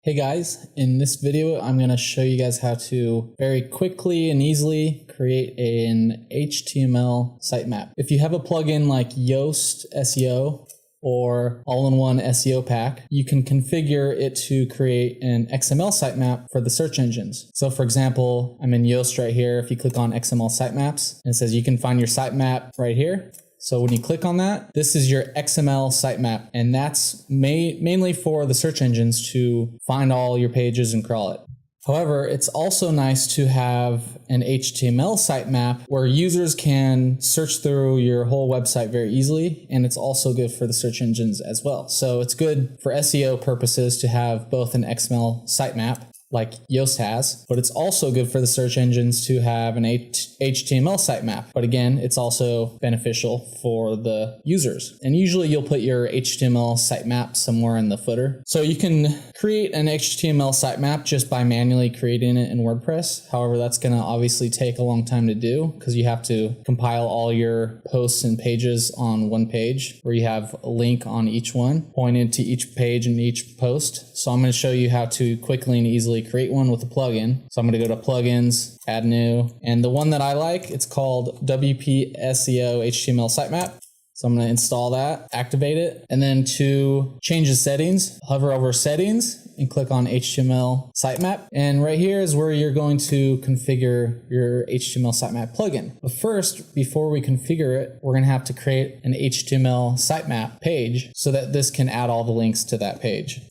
Hey guys, in this video I'm going to show you guys how to very quickly and easily create an HTML sitemap. If you have a plugin like Yoast SEO or all-in-one SEO pack, you can configure it to create an XML sitemap for the search engines. So for example, I'm in Yoast right here. If you click on XML sitemaps, it says you can find your sitemap right here. So when you click on that, this is your XML sitemap, and that's mainly for the search engines to find all your pages and crawl it. However, it's also nice to have an HTML sitemap where users can search through your whole website very easily, and it's also good for the search engines as well. So it's good for SEO purposes to have both an XML sitemap like Yoast has, but it's also good for the search engines to have an HTML sitemap. But again, it's also beneficial for the users. And usually you'll put your HTML sitemap somewhere in the footer. So you can create an HTML sitemap just by manually creating it in WordPress. However, that's going to obviously take a long time to do because you have to compile all your posts and pages on one page where you have a link on each one pointed to each page and each post. So I'm going to show you how to quickly and easily create one with a plugin. So I'm going to go to plugins, add new, and the one that I like, it's called WP SEO HTML sitemap. So I'm going to install that, activate it, and then to change the settings, hover over settings and click on HTML sitemap. And right here is where you're going to configure your HTML sitemap plugin. But first, before we configure it, we're going to have to create an HTML sitemap page so that this can add all the links to that page.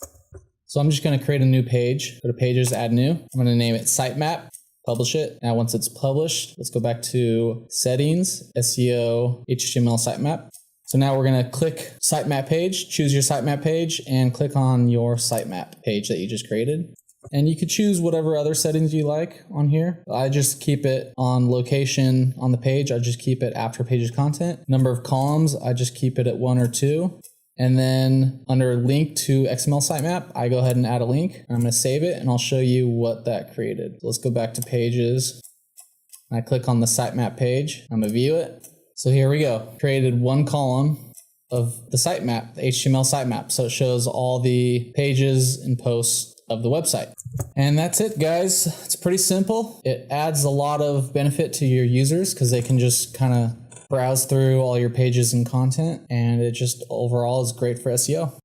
So I'm just going to create a new page. Go to pages, add new. I'm going to name it sitemap, publish it. Now once it's published, let's go back to settings, SEO, HTML sitemap. So now we're going to click sitemap page, choose your sitemap page, and click on your sitemap page that you just created. And you could choose whatever other settings you like on here. I just keep it on location on the page. I just keep it after pages content. Number of columns, I just keep it at 1 or 2. And then under link to XML sitemap, I go ahead and add a link. I'm going to save it and I'll show you what that created. So let's go back to pages. I click on the sitemap page. I'm going to view it. So here we go. Created one column of the sitemap, the HTML sitemap. So it shows all the pages and posts of the website. And that's it, guys. It's pretty simple. It adds a lot of benefit to your users because they can just kind of browse through all your pages and content, and it just overall is great for SEO.